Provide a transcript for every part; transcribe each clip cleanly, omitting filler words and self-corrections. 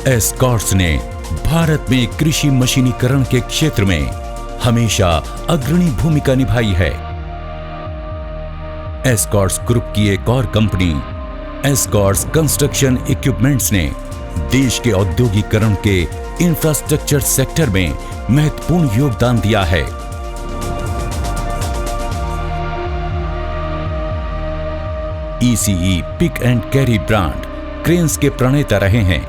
Escorts ने भारत में कृषि मशीनीकरण के क्षेत्र में हमेशा अग्रणी भूमिका निभाई है। एस्कॉर्ट्स ग्रुप की एक और कंपनी एस्कॉर्ट्स कंस्ट्रक्शन इक्विपमेंट्स ने देश के औद्योगिकरण के इंफ्रास्ट्रक्चर सेक्टर में महत्वपूर्ण योगदान दिया है। ECE pick and carry brand cranes के प्रणेता रहे हैं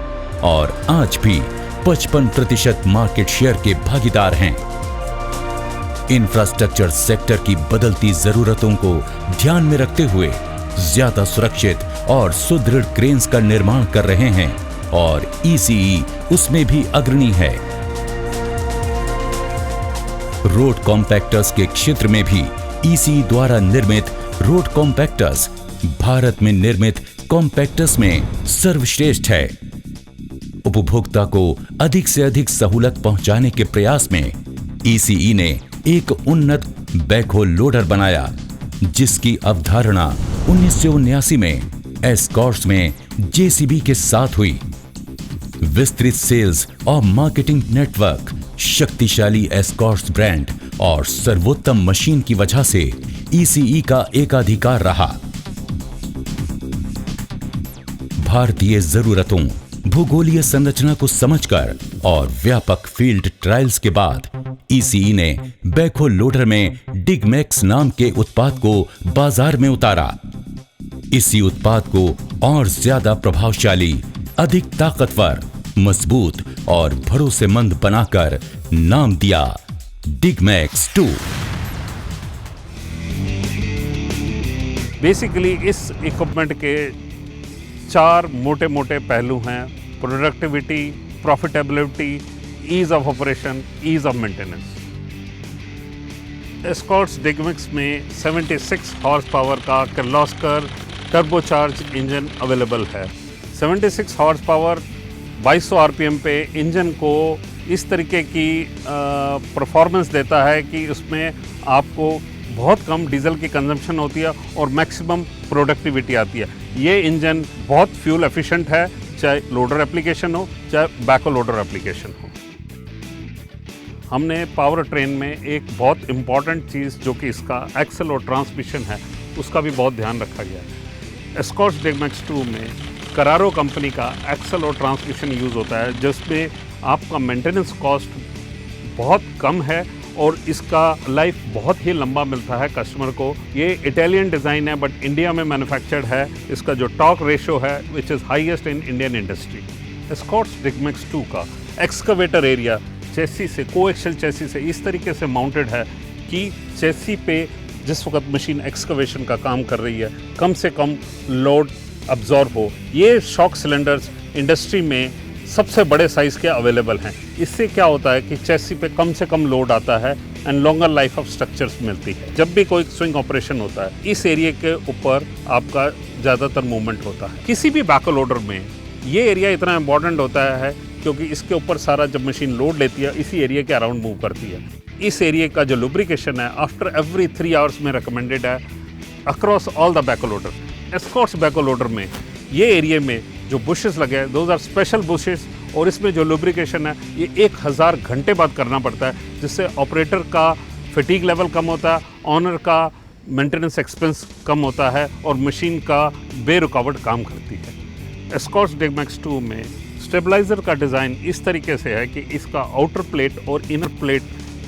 और आज भी 55% मार्केट शेयर के भागीदार हैं। इंफ्रास्ट्रक्चर सेक्टर की बदलती जरूरतों को ध्यान में रखते हुए ज्यादा सुरक्षित और सुदृढ़ क्रेन्स का निर्माण कर रहे हैं और ECE उसमें भी अग्रणी है। रोड कॉम्पैक्टर्स के क्षेत्र में भी ECE द्वारा निर्मित रोड कॉम्पैक्टर्स भारत में निर्मित कॉम्पैक्टर्स में सर्वश्रेष्ठ है। उपभोक्ता को अधिक से अधिक सहूलत पहुंचाने के प्रयास में ECE ने एक उन्नत बैकहो लोडर बनाया, जिसकी अवधारणा 1979 में एस्कॉर्ट्स में JCB के साथ हुई। विस्तृत सेल्स और मार्केटिंग नेटवर्क, शक्तिशाली एस्कॉर्ट्स ब्रांड और सर्वोत्तम मशीन की वजह से ECE का एकाधिकार रहा। भारतीय जरूरतों, भूगोलीय संरचना को समझकर और व्यापक फील्ड ट्रायल्स के बाद ECE ने बैकहो लोडर में डिगमैक्स नाम के उत्पाद को बाजार में उतारा। इसी उत्पाद को और ज्यादा प्रभावशाली, अधिक ताकतवर, मजबूत और भरोसेमंद बनाकर नाम दिया डिगमैक्स 2। बेसिकली इस इक्विपमेंट के 4 मोटे मोटे पहलू हैं: productivity, profitability, ease of operation, ease of maintenance. Escorts Digmax में 76 हॉर्स पावर का किर्लोस्कर टर्बोचार्ज इंजन अवेलेबल है। 76 हॉर्स पावर 2200 आरपीएम पे इंजन को इस तरीके की परफॉर्मेंस देता है कि उसमें आपको बहुत कम डीजल की कंजम्पशन होती है और मैक्सिमम प्रोडक्टिविटी आती है। ये इंजन बहुत फ्यूल एफिशिएंट है, चाहे लोडर एप्लीकेशन हो चाहे बैको लोडर एप्लीकेशन हो। हमने पावर ट्रेन में एक बहुत इम्पॉर्टेंट चीज़ जो कि इसका एक्सल और ट्रांसमिशन है, उसका भी बहुत ध्यान रखा गया है। एस्कॉर्ट्स डिगमैक्स 2 में करारो कंपनी का एक्सल और ट्रांसमिशन यूज़ होता है, जिसमें आपका मेंटेनेंस कॉस्ट बहुत कम है और इसका लाइफ बहुत ही लंबा मिलता है कस्टमर को। ये इटालियन डिज़ाइन है बट इंडिया में मैन्युफैक्चर्ड है। इसका जो टॉर्क रेशियो है which is highest in Indian industry. Escorts Digmax 2 का एक्सकवेटर एरिया चेसी से, कोएक्सियल चेसी से इस तरीके से माउंटेड है कि चेसी पे जिस वक्त मशीन एक्सकवेशन का काम कर रही है कम से कम लोड अब्जॉर्ब हो। ये शॉक सिलेंडर्स इंडस्ट्री में सबसे बड़े साइज़ के अवेलेबल हैं। इससे क्या होता है कि चेसी पे कम से कम लोड आता है and longer life of structures मिलती है। जब भी कोई स्विंग ऑपरेशन होता है इस एरिया के ऊपर आपका ज़्यादातर मूवमेंट होता है। किसी भी बैको लोडर में ये एरिया इतना इम्पॉर्टेंट होता है क्योंकि इसके ऊपर सारा जब मशीन लोड लेती है इसी एरिया के अराउंड मूव करती है। इस एरिया का जो लुब्रिकेशन है आफ्टर एवरी 3 आवर्स में रिकमेंडेड है अक्रॉस ऑल द बैको लोडर। एस्कॉर्ट्स बैको लोडर में ये एरिया में जो बुशेस लगे हैं दोज आर स्पेशल बुशेस और इसमें जो लुब्रिकेशन है ये 1000 घंटे बाद करना पड़ता है, जिससे ऑपरेटर का फटीग लेवल कम होता है, ऑनर का मेंटेनेंस एक्सपेंस कम होता है और मशीन का बेरुकावट काम करती है। एस्कॉर्ट्स डिगमैक्स 2 में स्टेबलाइज़र का डिज़ाइन इस तरीके से है कि इसका आउटर प्लेट और इनर प्लेट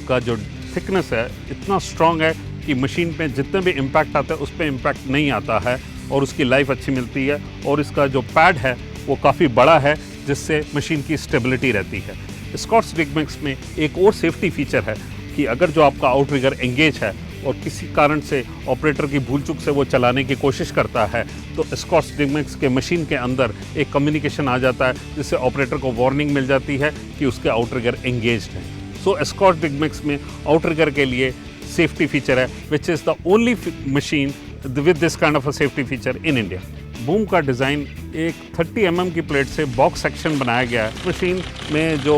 का जो थिकनेस है इतना स्ट्रॉन्ग है कि मशीन पे जितने भी इम्पैक्ट आता है उस पर इम्पैक्ट नहीं आता है और उसकी लाइफ अच्छी मिलती है। और इसका जो पैड है वो काफ़ी बड़ा है जिससे मशीन की स्टेबिलिटी रहती है। एस्कॉर्ट्स डिगमैक्स में एक और सेफ्टी फीचर है कि अगर जो आपका आउटरिगर एंगेज है और किसी कारण से ऑपरेटर की भूल चूक से वो चलाने की कोशिश करता है तो एस्कॉर्ट्स डिगमैक्स के मशीन के अंदर एक कम्युनिकेशन आ जाता है जिससे ऑपरेटर को वार्निंग मिल जाती है कि उसके आउटरिगर एंगेज्ड है। सो एस्कॉर्ट्स डिगमैक्स में आउटरिगर के लिए सेफ्टी फीचर है which is the only machine with this kind of a safety feature in India. Boom का डिज़ाइन एक 30 mm की प्लेट से बॉक्स सेक्शन बनाया गया है। मशीन में जो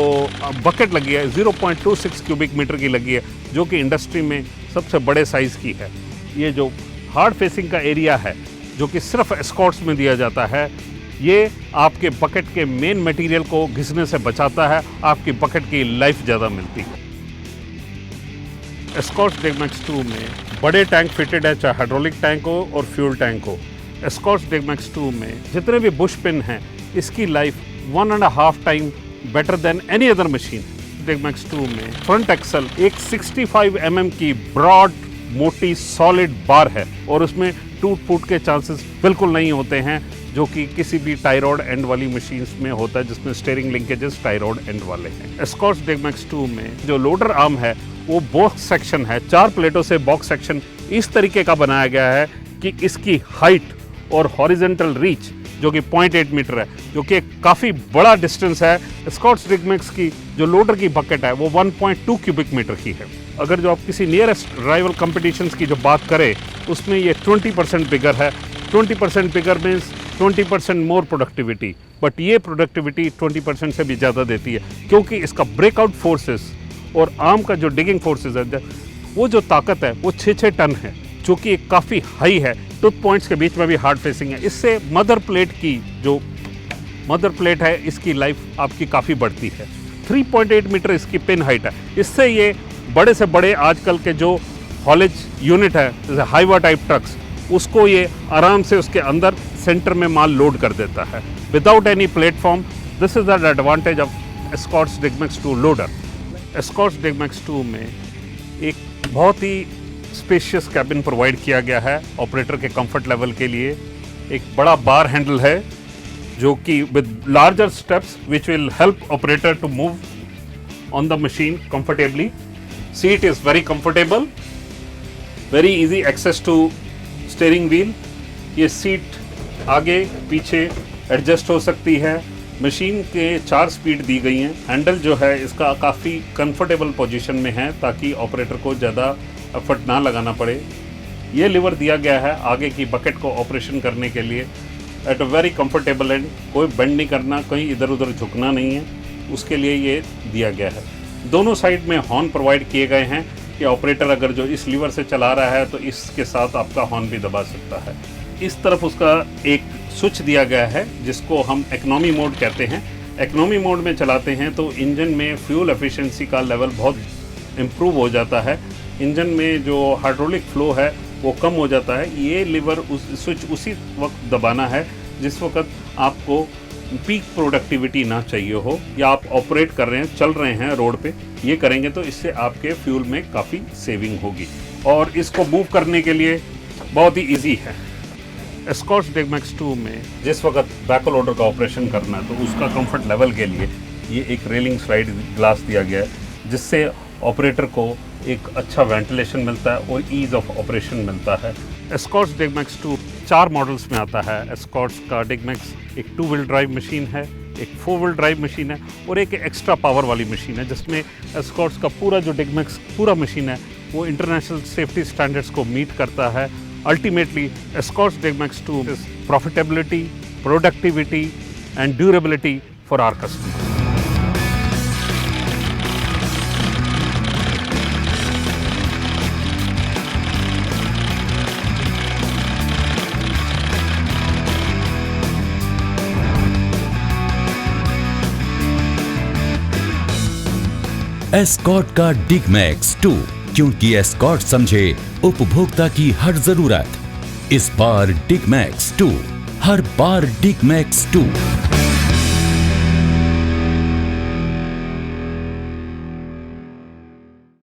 बकेट लगी है 0.26 क्यूबिक मीटर की लगी है जो कि इंडस्ट्री में सबसे बड़े साइज़ की है। ये जो हार्ड फेसिंग का एरिया है जो कि सिर्फ एस्कॉर्ट्स में दिया जाता है ये आपके बकेट के मेन मटेरियल को घिसने से बचाता है, आपकी बकेट की लाइफ ज़्यादा मिलती है। एस्कॉर्ट्स डिगमैक्स 2 में बड़े टैंक फिटेड है, चाहे हाइड्रोलिक टैंक हो और फ्यूल टैंक हो। एस्कॉर्ट्स डिगमैक्स 2 में जितने भी बुश पिन हैं, इसकी life 1.5 time better than any other machine. Digmax 2 में फ्रंट एक्सल एक 65 mm की ब्रॉड मोटी सॉलिड बार है और उसमें टूट फूट के चांसेस बिल्कुल नहीं होते हैं, जो कि किसी भी टाई रॉड एंड वाली मशीन्स में होता है, जिसमें steering linkages tie rod and वाले हैं। एस्कॉर्ट्स डिगमैक्स 2 में जो लोडर आर्म है वो बॉक्स सेक्शन है, 4 प्लेटों से बॉक्स सेक्शन इस तरीके का बनाया गया है कि इसकी हाइट और हॉरिजॉन्टल रीच जो कि 0.8 मीटर है, जो कि काफ़ी बड़ा डिस्टेंस है। एस्कॉर्ट्स डिगमैक्स की जो लोडर की बकेट है वो 1.2 क्यूबिक मीटर की है। अगर जो आप किसी नियरेस्ट राइवल कंपटीशंस की जो बात करें, उसमें ये 20% बिगर है। 20% बिगर मीन्स 20% मोर प्रोडक्टिविटी, बट ये प्रोडक्टिविटी 20% से भी ज़्यादा देती है, क्योंकि इसका ब्रेकआउट फोर्सेस और आर्म का जो डिगिंग फोर्सेस है, वो जो ताकत है वो 6 टन है, जो कि काफ़ी हाई है। टूथ पॉइंट्स के बीच में भी हार्ड फेसिंग है। इससे मदर प्लेट की जो मदर प्लेट है, इसकी लाइफ आपकी काफ़ी बढ़ती है। 3.8 मीटर इसकी पिन हाइट है। इससे ये बड़े से बड़े आजकल के जो हॉलेज यूनिट है, जैसे हाईवा टाइप ट्रक्स, उसको ये आराम से उसके अंदर सेंटर में माल लोड कर देता है without any platform. This is the advantage of Escorts Digmax 2 loader. Escorts Digmax 2 में एक बहुत ही स्पेशियस कैबिन प्रोवाइड किया गया है ऑपरेटर के कंफर्ट लेवल के लिए। एक बड़ा बार हैंडल है जो कि with larger steps which will help operator to move on the machine comfortably. Seat is very comfortable, very easy access to steering wheel. ये सीट आगे पीछे एडजस्ट हो सकती है। मशीन के 4 स्पीड दी गई हैं। हैंडल जो है इसका काफ़ी कंफर्टेबल पोजीशन में है, ताकि ऑपरेटर को ज़्यादा एफर्ट ना लगाना पड़े। ये लीवर दिया गया है आगे की बकेट को ऑपरेशन करने के लिए at a very comfortable and. कोई बेंड नहीं करना, कहीं इधर उधर झुकना नहीं है, उसके लिए ये दिया गया है। दोनों साइड में हॉर्न प्रोवाइड किए गए हैं कि ऑपरेटर अगर जो इस लीवर से चला रहा है तो इसके साथ आपका हॉर्न भी दबा सकता है। इस तरफ उसका एक स्विच दिया गया है जिसको हम इकोनॉमी मोड कहते हैं। इकोनॉमी मोड में चलाते हैं तो इंजन में फ्यूल एफिशिएंसी का लेवल बहुत इम्प्रूव हो जाता है। इंजन में जो हाइड्रोलिक फ्लो है वो कम हो जाता है। ये लीवर स्विच उसी वक्त दबाना है जिस वक्त आपको पीक प्रोडक्टिविटी ना चाहिए हो, या आप ऑपरेट कर रहे हैं, चल रहे हैं रोड पे, ये करेंगे तो इससे आपके फ्यूल में काफ़ी सेविंग होगी। और इसको मूव करने के लिए बहुत ही ईजी है। एस्कॉर्ट्स डिगमैक्स 2 में जिस वक्त बैक लोडर का ऑपरेशन करना है तो उसका कंफर्ट लेवल के लिए ये एक रेलिंग स्लाइड ग्लास दिया गया है, जिससे ऑपरेटर को एक अच्छा वेंटिलेशन मिलता है और ईज ऑफ ऑपरेशन मिलता है। एस्कॉर्ट्स डिगमैक्स 2 4 मॉडल्स में आता है। एस्कॉर्ट्स का डिगमैक्स एक 2 व्हील ड्राइव मशीन है, एक 4 व्हील ड्राइव मशीन है और एक एक्स्ट्रा पावर वाली मशीन है, जिसमें एस्कॉर्ट्स का पूरा जो डिगमैक्स पूरा मशीन है वो इंटरनेशनल सेफ्टी स्टैंडर्ड्स को मीट करता है। Ultimately Escorts Digmax 2 is profitability, productivity and durability for our customer. Escort का डिगमैक्स 2, क्योंकि एस्कॉर्ट समझे उपभोक्ता की हर जरूरत। इस बार डिगमैक्स 2, हर बार डिगमैक्स 2।